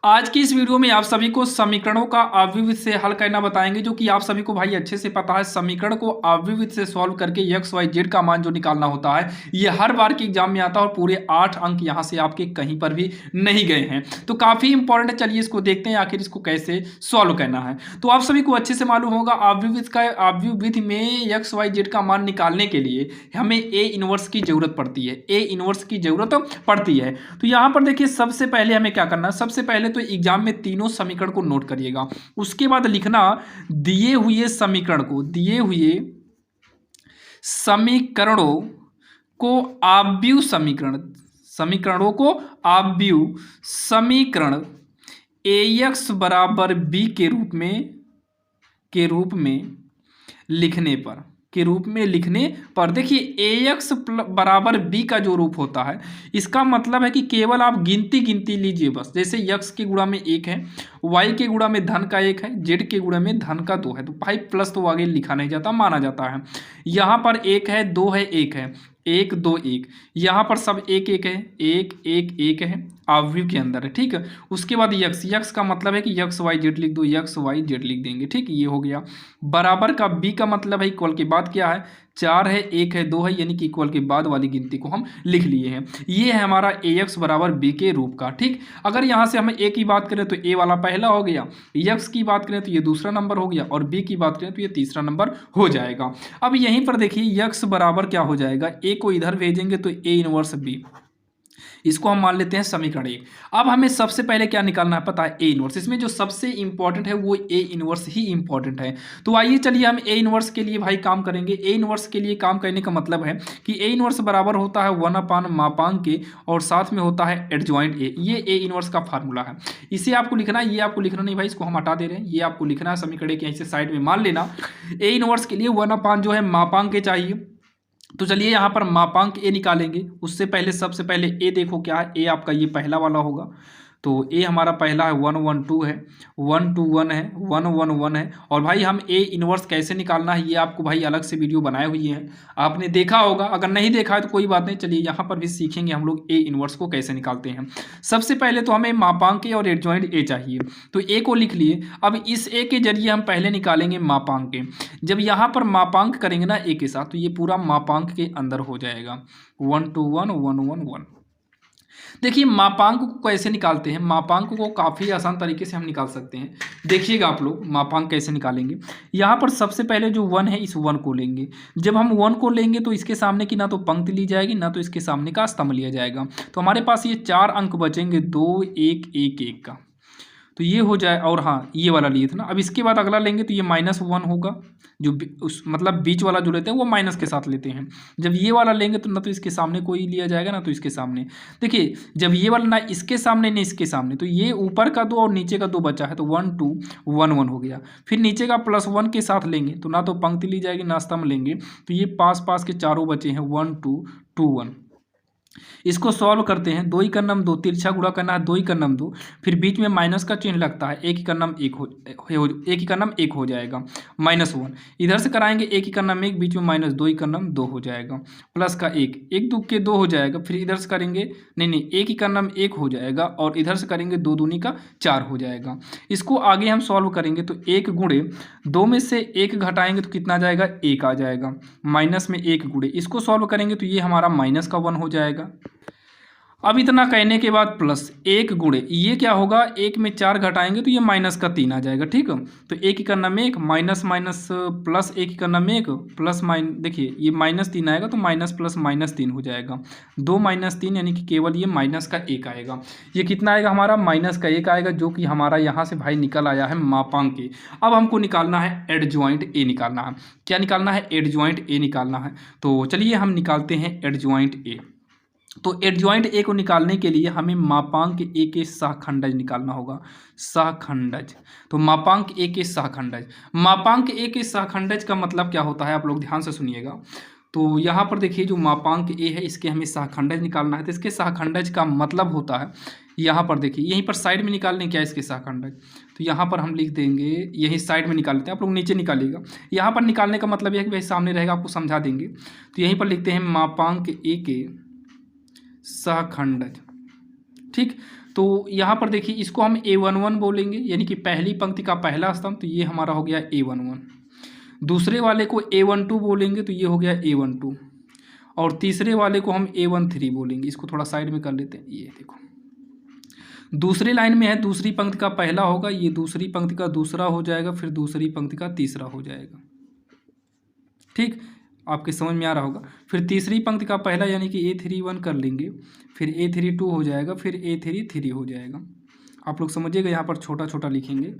आज की इस वीडियो में आप सभी को समीकरणों का अव्यवहित से हल करना बताएंगे, जो कि आप सभी को भाई अच्छे से पता है। समीकरण को अव्यवहित से सॉल्व करके एक्स वाई जेड का मान जो निकालना होता है, ये हर बार के एग्जाम में आता है और पूरे 8 अंक यहाँ से आपके कहीं पर भी नहीं गए हैं। तो काफी इंपॉर्टेंट है। चलिए इसको देखते हैं आखिर इसको कैसे सॉल्व करना है। तो आप सभी को अच्छे से मालूम होगा अव्यवहित में एक्स वाई जेड का मान निकालने के लिए हमें ए इनवर्स की जरूरत पड़ती है। ए इनवर्स की जरूरत पड़ती है। तो यहाँ पर देखिए सबसे पहले हमें क्या करना है। सबसे पहले तो एग्जाम में तीनों समीकरण को नोट करिएगा। उसके बाद लिखना दिए हुए समीकरणों को आव्यूह समीकरणों को आव्यूह समीकरण ax बराबर b के रूप में लिखने पर देखिए ax बराबर b का जो रूप होता है, इसका मतलब है कि केवल आप गिनती लीजिए बस। जैसे x के गुणा में 1 है, y के गुणा में धन का 1 है, z के गुणा में धन का 2 है। तो भाई प्लस तो आगे लिखा नहीं जाता, माना जाता है। यहाँ पर 1 है, 2 है, 1 है, 1 2 1, यहाँ पर सब 1 1 है, 1 1 1 है, अव्यव के अंदर है। ठीक है। उसके बाद यक्स का मतलब है कि यक्स वाई जेड लिख दो, यक्स वाई जेड लिख देंगे। ठीक, ये हो गया। बराबर का बी का मतलब है इक्वल के बाद क्या है, 4 है, 1 है, 2 है, यानी कि इक्वल के बाद वाली गिनती को हम लिख लिए हैं। ये है हमारा ए एक्स बराबर बी के रूप का। ठीक, अगर यहाँ से हमें ए की बात करें तो ए वाला पहला हो गया, एक्स की बात करें तो ये दूसरा नंबर हो गया, और बी की बात करें तो ये तीसरा नंबर हो जाएगा। अब यहीं पर देखिए एक्स बराबर क्या हो जाएगा, ए को इधर भेजेंगे तो ए इनवर्स बी, इसको हम मान लेते हैं समीकरण 1। अब हमें सबसे पहले क्या निकालना है पता है, ए इनवर्स। इसमें जो सबसे इंपॉर्टेंट है वो ए इनवर्स ही इंपॉर्टेंट है। तो आइए चलिए हम ए इनवर्स के लिए भाई काम करेंगे। ए इनवर्स के लिए काम करने का मतलब है कि ए इनवर्स बराबर होता है 1/, मापांक के और साथ में होता है एडजॉइंट ए। ये ए इनवर्स का फार्मूला है। इसे आपको लिखना है, ये आपको लिखना नहीं भाई, इसको हम हटा दे रहे हैं। ये आपको लिखना है समीकरण के ऐसे साइड में मान लेना। ए इनवर्स के लिए 1/, जो है मापांक के चाहिए। तो चलिए यहाँ पर मापांक ए निकालेंगे। उससे पहले सबसे पहले ए देखो क्या है, ए आपका ये पहला वाला होगा। तो ए हमारा पहला है 1 1 2 है, 1 2 1 है, 1 1 1 है। और भाई हम ए इनवर्स कैसे निकालना है ये आपको भाई अलग से वीडियो बनाए हुई हैं, आपने देखा होगा। अगर नहीं देखा है तो कोई बात नहीं, चलिए यहाँ पर भी सीखेंगे हम लोग ए इनवर्स को कैसे निकालते हैं। सबसे पहले तो हमें मापांक ए और एडजॉइंट ए चाहिए। तो ए को लिख लिए। अब इस ए के जरिए हम पहले निकालेंगे मापांक ए। जब यहाँ पर मापांक करेंगे ना ए के साथ, तो ये पूरा मापांक के अंदर हो जाएगा 1 2 1 1 1 1। देखिए मापांक को कैसे निकालते हैं, मापांक को काफ़ी आसान तरीके से हम निकाल सकते हैं। देखिएगा आप लोग मापांक कैसे निकालेंगे। यहाँ पर सबसे पहले जो 1 है, इस 1 को लेंगे। जब हम 1 को लेंगे तो इसके सामने की ना तो पंक्ति ली जाएगी, ना तो इसके सामने का स्तंभ लिया जाएगा। तो हमारे पास ये 4 अंक बचेंगे, 2 1 1 1 का। तो ये हो जाए, और हाँ ये वाला लिए थे ना। अब इसके बाद अगला लेंगे तो ये -1 होगा, जो उस मतलब बीच वाला जो लेते हैं वो माइनस के साथ लेते हैं। जब ये वाला लेंगे तो ना तो इसके सामने कोई लिया जाएगा, ना तो इसके सामने। देखिए जब ये वाला ना इसके सामने ना इसके सामने, तो ये ऊपर का 2 और नीचे का 2 बचा है, तो 1 2 1 1 हो गया। फिर नीचे का +1 के साथ लेंगे तो ना तो पंक्ति ली जाएगी ना स्तंभ लेंगे, तो ये पास के चारों बचे हैं 1 2 2 1। इसको सॉल्व करते हैं। 2 का नम 2, तिरछा गुणा करना है, 2 का नम 2, फिर बीच में माइनस का चिन्ह लगता है, 1 का नम 1 हो जाएगा, -1। इधर से कराएंगे 1 का नम 1, बीच में माइनस 2 का नम 2 हो जाएगा, प्लस का 1 1 2 के 2 हो जाएगा। फिर इधर से करेंगे नहीं 1 का नम 1 हो जाएगा, और इधर से करेंगे 2 दूनी का 4 हो जाएगा। इसको आगे हम सॉल्व करेंगे तो 1 गुणे 2 में से 1 घटाएंगे तो कितना जाएगा, 1 आ जाएगा। माइनस में 1 गुणे, इसको सॉल्व करेंगे तो ये हमारा -1 हो जाएगा। अब इतना कहने के बाद प्लस 1 गुणे ये क्या होगा, 1 में 4 घटाएंगे तो ये -3 आ जाएगा। ठीक है। तो 1 का नम 1 माइनस माइनस प्लस 1 का नम 1 प्लस देखिए ये -3 आएगा तो माइनस प्लस -3 हो जाएगा। 2 -3 यानी कि केवल ये -1 आएगा। ये कितना आएगा हमारा, -1 आएगा, जो कि हमारा यहाँ से भाई निकल आया है मापांक ए। अब हमको निकालना है एडजॉइंट ए निकालना है। क्या निकालना है, एडजॉइंट ए निकालना है। तो चलिए हम निकालते हैं एडजॉइंट ए। तो एडजॉइंट ए को निकालने के लिए हमें मापांक ए के सहखंडज निकालना होगा, सहखंडज। तो मापांक ए के सहखंडज, मापांक ए के सहखंडज का मतलब क्या होता है, आप लोग ध्यान से सुनिएगा। तो यहाँ पर देखिए जो मापांक ए है इसके हमें सहखंडज निकालना है। तो इसके सहखंडज का मतलब होता है, यहाँ पर देखिए यहीं पर साइड में निकालने क्या है इसके सहखंडज। तो यहाँ पर हम लिख देंगे, यही साइड में निकाल लेते हैं, आप लोग नीचे निकालिएगा। यहाँ पर निकालने का मतलब यह है कि भाई सामने रहेगा, आपको समझा देंगे। तो यहीं पर लिखते हैं मापांक ए के सहखंडज। ठीक। तो यहाँ पर देखिए इसको हम A11 बोलेंगे, यानी कि पहली पंक्ति का पहला स्तंभ, तो ये हमारा हो गया A11। दूसरे वाले को A12 बोलेंगे तो ये हो गया A12, और तीसरे वाले को हम A13 बोलेंगे। इसको थोड़ा साइड में कर लेते हैं। ये देखो दूसरी लाइन में है, दूसरी पंक्ति का पहला होगा, ये दूसरी पंक्ति का दूसरा हो जाएगा, फिर दूसरी पंक्ति का तीसरा हो जाएगा। ठीक, आपके समझ में आ रहा होगा। फिर तीसरी पंक्ति का पहला यानी कि A31 कर लेंगे, फिर A32 हो जाएगा, फिर A33 हो जाएगा। आप लोग समझिएगा, यहाँ पर छोटा छोटा लिखेंगे।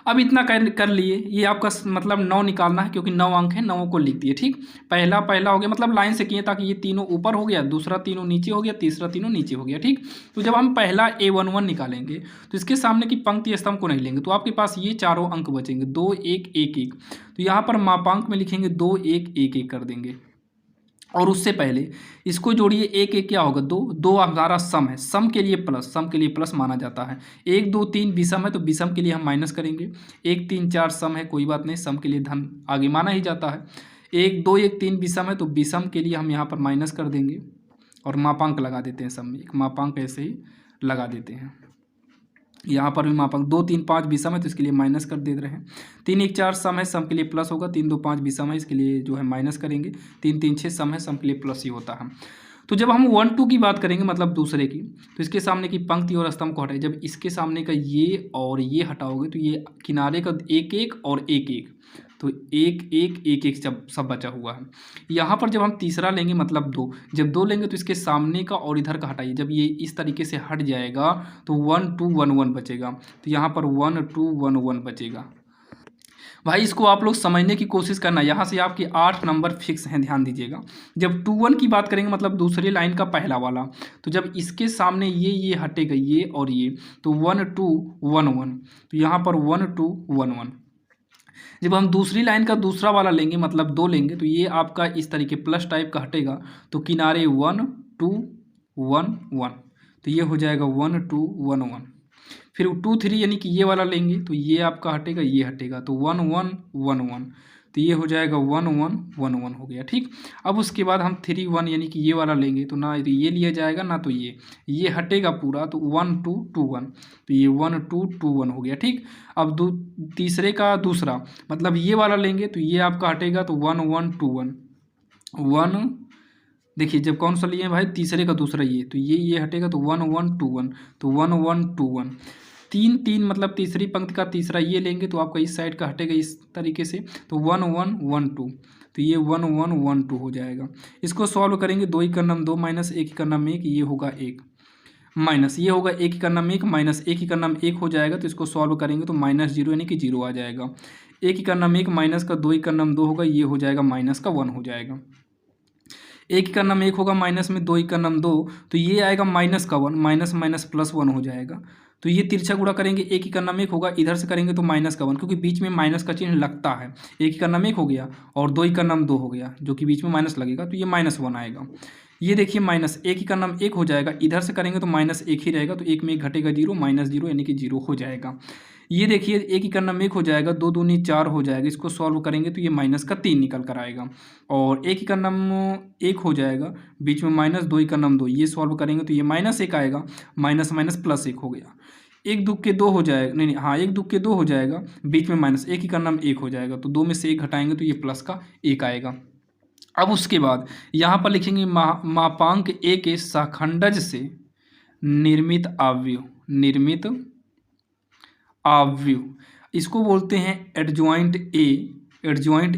अब इतना कर लिए, ये आपका मतलब 9 निकालना है, क्योंकि 9 अंक है, 9 को लिख दिए। ठीक, पहला हो गया, मतलब लाइन से किए ताकि ये तीनों ऊपर हो गया, दूसरा तीनों नीचे हो गया, तीसरा तीनों नीचे हो गया। ठीक, तो जब हम पहला A11 निकालेंगे तो इसके सामने की पंक्ति स्तंभ को नहीं लेंगे, तो आपके पास ये चारों अंक बचेंगे, 2 1 1 1। तो यहाँ पर मापांक में लिखेंगे 2 1 1 1 कर देंगे, और उससे पहले इसको जोड़िए, एक एक क्या होगा, 2 2 हमारा सम है, सम के लिए प्लस माना जाता है। 1 2 3 विषम है तो विषम के लिए हम माइनस करेंगे। 1 3 4 सम है, कोई बात नहीं, सम के लिए धन आगे माना ही जाता है। 1 2 1 3 विषम है तो विषम के लिए हम यहाँ पर माइनस कर देंगे, और मापांक लगा देते हैं सम में, एक मापांक ऐसे ही लगा देते हैं। यहाँ पर भी मापांक 2 3 5 विषम है तो इसके लिए माइनस कर दे रहे हैं। 3 1 4 सम है, सम के लिए प्लस होगा। 3 2 5 विषम है, इसके लिए जो है माइनस करेंगे। 3 3 6 सम है, सम के लिए प्लस ही होता है। तो जब हम 1 2 की बात करेंगे, मतलब दूसरे की, तो इसके सामने की पंक्ति और स्तंभ को हटाए, जब इसके सामने का ये और ये हटाओगे तो ये किनारे का 1 1 और 1 1, तो 1 1 1 1 सब बचा हुआ है। यहाँ पर जब हम तीसरा लेंगे, मतलब 2, जब 2 लेंगे तो इसके सामने का और इधर का हटाइए, जब ये इस तरीके से हट जाएगा तो 1 2 1 1 बचेगा, तो यहाँ पर 1 2 1 1 बचेगा। भाई इसको आप लोग समझने की कोशिश करना, यहाँ से आपके 8 नंबर फिक्स हैं, ध्यान दीजिएगा। जब 2 1 की बात करेंगे, मतलब दूसरी लाइन का पहला वाला, तो जब इसके सामने ये हटेगा, ये और ये, तो 1 2 1 1, तो यहाँ पर 1 2 1 1। जब हम दूसरी लाइन का दूसरा वाला लेंगे, मतलब 2 लेंगे, तो ये आपका इस तरीके प्लस टाइप का हटेगा, तो किनारे 1 2 1 1, तो ये हो जाएगा 1 2 1 1। फिर 2 3 यानी कि ये वाला लेंगे, तो ये आपका हटेगा, ये हटेगा, तो 1 1 1 1, तो ये हो जाएगा 1 1 1 1 हो गया। ठीक, अब उसके बाद हम 3 1 यानी कि ये वाला लेंगे, तो ना ये लिया जाएगा ना तो ये हटेगा पूरा, तो 1 2 2 1, तो ये 1 2 2 1 हो गया। ठीक, अब तीसरे का दूसरा, मतलब ये वाला लेंगे, तो ये आपका हटेगा, तो 1 1 2 1 1। देखिए जब कौन सा लिए भाई, तीसरे का दूसरा ये, तो ये हटेगा, तो 1 1 2 1, तो 1 1 2 1। 3 3 मतलब तीसरी पंक्ति का तीसरा ये लेंगे, तो आपका इस साइड का हटेगा इस तरीके से, तो 1 1 1 2, तो ये 1 1 1 2 हो जाएगा। इसको सॉल्व करेंगे, 2 का नाम 2 माइनस 1 का नाम 1, ये होगा 1 माइनस ये होगा 1 का नाम 1 माइनस 1 का नाम 1 हो जाएगा, तो इसको सॉल्व करेंगे तो -0 यानी कि 0 आ जाएगा। 1 का नाम 1 माइनस का 2 का नाम 2 होगा, ये हो जाएगा माइनस का 1 हो जाएगा। 1 का नाम 1 होगा, माइनस में 2 का नाम 2, तो ये आएगा माइनस का 1, माइनस माइनस प्लस 1 हो जाएगा। तो ये तिरछा गुणा करेंगे, 1 का नाम 1 होगा, इधर से करेंगे तो माइनस का 1, क्योंकि बीच में माइनस का चिन्ह लगता है। 1 का नाम 1 हो गया और 2 का नाम 2 हो गया, जो कि बीच में माइनस लगेगा, तो ये -1 आएगा। ये देखिए माइनस 1 का नाम 1 हो जाएगा, इधर से करेंगे तो -1 ही रहेगा, तो 1 में 1 घटेगा 0, -0 यानी कि 0 हो जाएगा। ये देखिए 1 का नाम 1 हो जाएगा, 2 दूनी 4 हो जाएगा, इसको सॉल्व करेंगे तो ये माइनस का 3 निकल कर आएगा। और 1 का नाम 1 हो जाएगा, बीच में माइनस 2 का नाम 2, ये सॉल्व करेंगे तो ये -1 आएगा, माइनस माइनस प्लस 1 हो गया। 1 2 के 2 हो जाएगा, नहीं हाँ 1 2 के 2 हो जाएगा, बीच में माइनस 1 का नाम 1 हो जाएगा, तो 2 में से 1 घटाएंगे तो ये प्लस का 1 आएगा। अब उसके बाद यहाँ पर लिखेंगे मापांक ए के सखंडज से निर्मित आव्यूह, इसको बोलते हैं एडजॉइंट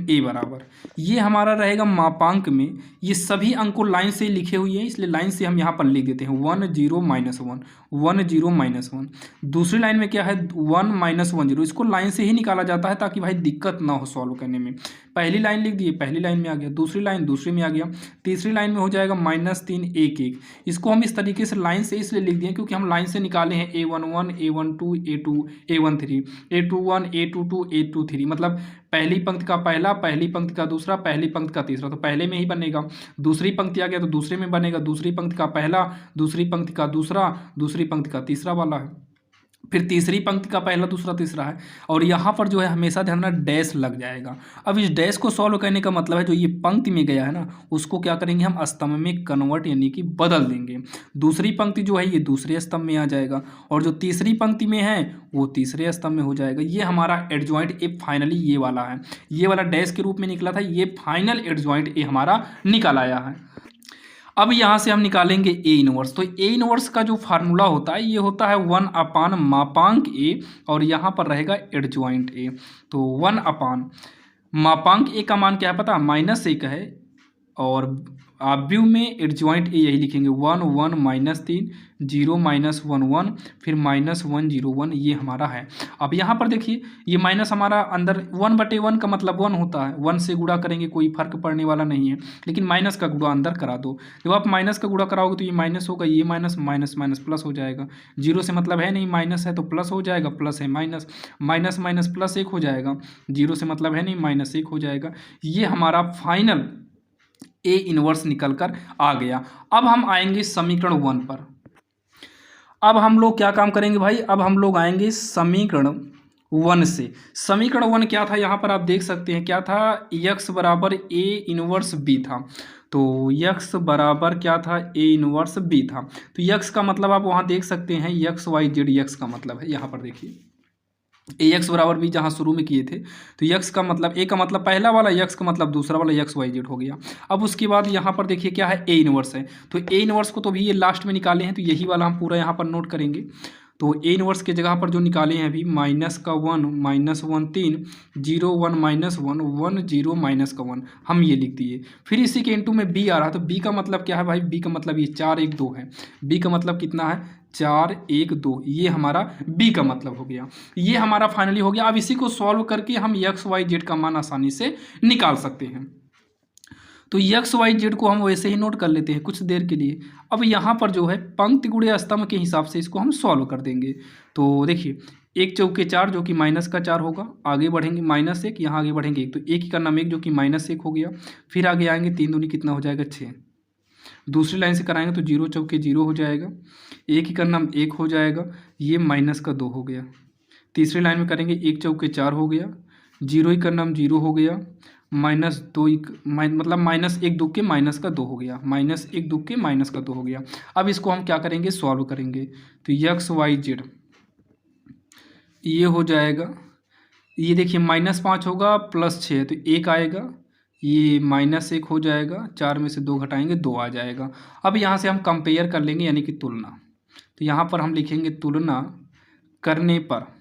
ए बराबर, ये हमारा रहेगा मापांक में। ये सभी अंक को लाइन से लिखे हुए हैं, इसलिए लाइन से हम यहाँ पर लिख देते हैं 1 0 -1 1 0 -1। दूसरी लाइन में क्या है 1 -1 0, इसको लाइन से ही निकाला जाता है ताकि भाई दिक्कत ना हो सॉल्व करने में। पहली लाइन लिख दिए, पहली लाइन में आ गया, दूसरी लाइन दूसरी में आ गया, तीसरी लाइन में हो जाएगा -3 1 1। इसको हम इस तरीके से लाइन से इसलिए लिख दिए क्योंकि हम लाइन से निकाले हैं A11 A12 A2 A13 A21 A22 A23, मतलब पहली पंक्ति का पहला, पहली पंक्ति का दूसरा, पहली पंक्ति का तीसरा, तो पहले में ही बनेगा। दूसरी पंक्ति आ गया तो दूसरे में बनेगा, दूसरी पंक्ति का पहला, दूसरी पंक्ति का दूसरा, दूसरी पंक्ति का तीसरा वाला है। फिर तीसरी पंक्ति का पहला दूसरा तीसरा है, और यहाँ पर जो है हमेशा ध्यान रखना डैश लग जाएगा। अब इस डैश को सॉल्व करने का मतलब है जो ये पंक्ति में गया है ना, उसको क्या करेंगे हम स्तंभ में कन्वर्ट यानी कि बदल देंगे। दूसरी पंक्ति जो है ये दूसरे स्तंभ में आ जाएगा, और जो तीसरी पंक्ति में है वो तीसरे स्तंभ में हो जाएगा। ये हमारा एडजॉइंट ए फाइनली ये वाला है, ये वाला डैश के रूप में निकला था, ये फाइनल एडजॉइंट ए हमारा निकल आया है। अब यहाँ से हम निकालेंगे ए इनवर्स। तो ए इनवर्स का जो फार्मूला होता है ये होता है 1 मापांक ए, और यहाँ पर रहेगा एडजॉइंट ए। तो 1 मापांक ए का मान क्या है पता, -1 है, और आप व्यू में एडजॉइंट ए यही लिखेंगे 1 1 -3 0 -1 1 फिर -1 0 1, ये हमारा है। अब यहाँ पर देखिए ये माइनस हमारा अंदर 1/1 का मतलब 1 होता है, 1 से गुणा करेंगे कोई फर्क पड़ने वाला नहीं है, लेकिन माइनस का गुणा अंदर करा दो। जब आप माइनस का गुणा कराओगे तो ये माइनस होगा, ये माइनस माइनस माइनस प्लस हो जाएगा। 0 से मतलब है नहीं, माइनस है तो प्लस हो जाएगा, प्लस है माइनस, माइनस माइनस प्लस 1 हो जाएगा। 0 से मतलब है नहीं, -1 हो जाएगा। ये हमारा फाइनल ए इनवर्स निकल कर आ गया। अब हम आएंगे समीकरण 1 पर। अब हम लोग क्या काम करेंगे भाई, अब हम लोग आएंगे समीकरण 1 से। समीकरण 1 क्या था, यहाँ पर आप देख सकते हैं क्या था, x बराबर ए इनवर्स बी था। तो x बराबर क्या था, ए इनवर्स बी था। तो x का मतलब आप वहाँ देख सकते हैं x y z, x का मतलब है, यहाँ पर देखिए ए एक्स बराबर बी जहाँ शुरू में किए थे, तो यक्स का मतलब ए का मतलब पहला वाला, यक्स का मतलब दूसरा वाला, एक्स वाई जेड हो गया। अब उसके बाद यहाँ पर देखिए क्या है, ए इनवर्स है। तो ए इनवर्स को तो भी ये लास्ट में निकाले हैं, तो यही वाला हम पूरा यहाँ पर नोट करेंगे। तो ए इनवर्स के जगह पर जो निकाले हैं अभी -1 -1 3 0 1 -1 1 0 -1 हम ये लिख दिए। फिर इसी के इनटू में बी आ रहा, तो बी का मतलब क्या है भाई, बी का मतलब ये 4 1 2 है। बी का मतलब कितना है, 4 1 2, ये हमारा बी का मतलब हो गया। ये हमारा फाइनली हो गया। अब इसी को सॉल्व करके हम एक्स वाई जेड का मान आसानी से निकाल सकते हैं। तो एक्स वाई जेड को हम वैसे ही नोट कर लेते हैं कुछ देर के लिए। अब यहाँ पर जो है पंक्ति गुणे स्तंभ के हिसाब से इसको हम सॉल्व कर देंगे। तो देखिए 1 चौके 4 जो कि -4 होगा, आगे बढ़ेंगे -1, यहाँ आगे बढ़ेंगे 1, तो 1 ही का नाम 1 जो कि -1 हो गया। फिर आगे आएंगे 3 दूनी कितना हो जाएगा 6, दूसरी लाइन से कराएंगे तो 0 चौके 0 हो जाएगा, 1 ही का नाम 1 हो जाएगा, ये -2 हो गया। तीसरी लाइन में करेंगे 1 चौके 4 हो गया, 0 ही का नाम 0 हो गया, -2 मतलब -1 2 के -2 हो गया, -1 2 के -2 हो गया। अब इसको हम क्या करेंगे, सॉल्व करेंगे। तो एक्स वाई जेड ये हो जाएगा, ये देखिए -5 होगा +6 है तो 1 आएगा, ये -1 हो जाएगा, 4 में से 2 घटाएंगे 2 आ जाएगा। अब यहाँ से हम कंपेयर कर लेंगे यानी कि तुलना। तो यहाँ पर हम लिखेंगे तुलना करने पर,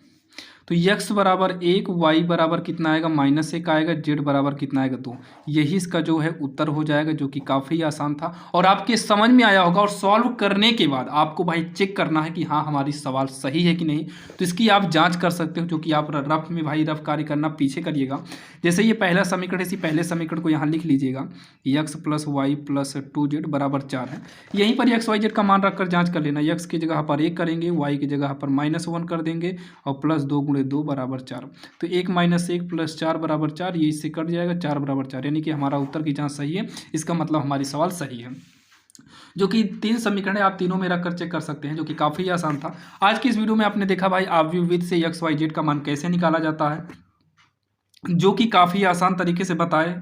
तो x बराबर 1, y बराबर कितना आएगा, -1 आएगा, z बराबर कितना आएगा 2। यही इसका जो है उत्तर हो जाएगा, जो कि काफ़ी आसान था और आपके समझ में आया होगा। और सॉल्व करने के बाद आपको भाई चेक करना है कि हाँ हमारी सवाल सही है कि नहीं, तो इसकी आप जांच कर सकते हो, जो कि आप रफ में भाई रफ कार्य करना पीछे करिएगा। जैसे ये पहला समीकरण है, इसी पहले समीकरण को यहाँ लिख लीजिएगा, x + y + 2z बराबर 4 है। यहीं पर x y z का मान रखकर जाँच कर लेना। x की जगह पर 1 करेंगे, y की जगह पर -1 कर देंगे और +2 × 2 बराबर 4। तो 1 - 1 + 4 बराबर 4, ये इससे कट जाएगा, 4 बराबर 4, यानी कि हमारा उत्तर की जांच सही है। इसका मतलब हमारी सवाल सही है, जो कि 3 समीकरण है, आप तीनों में रखकर चेक कर सकते हैं, जो कि काफ़ी आसान था। आज की इस वीडियो में आपने देखा भाई आव्यूह विधि से एक्स वाई जेड का मान कैसे निकाला जाता है, जो कि काफ़ी आसान तरीके से बताए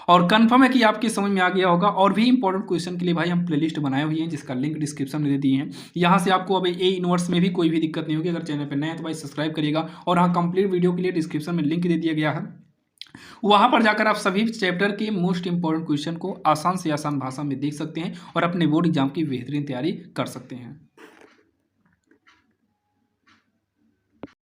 और कंफर्म है कि आपके समझ में आ गया होगा। और भी इंपॉर्टेंट क्वेश्चन के लिए भाई हम प्लेलिस्ट बनाए हुए हैं, जिसका लिंक डिस्क्रिप्शन में दे दिए हैं। यहाँ से आपको अब ए इनवर्स में भी कोई भी दिक्कत नहीं होगी। अगर चैनल पर नए हैं तो भाई सब्सक्राइब करिएगा, और हाँ कंप्लीट वीडियो के लिए डिस्क्रिप्शन में लिंक दे दिया गया है, वहाँ पर जाकर आप सभी चैप्टर के मोस्ट इंपॉर्टेंट क्वेश्चन को आसान से आसान भाषा में देख सकते हैं और अपने बोर्ड एग्जाम की बेहतरीन तैयारी कर सकते हैं।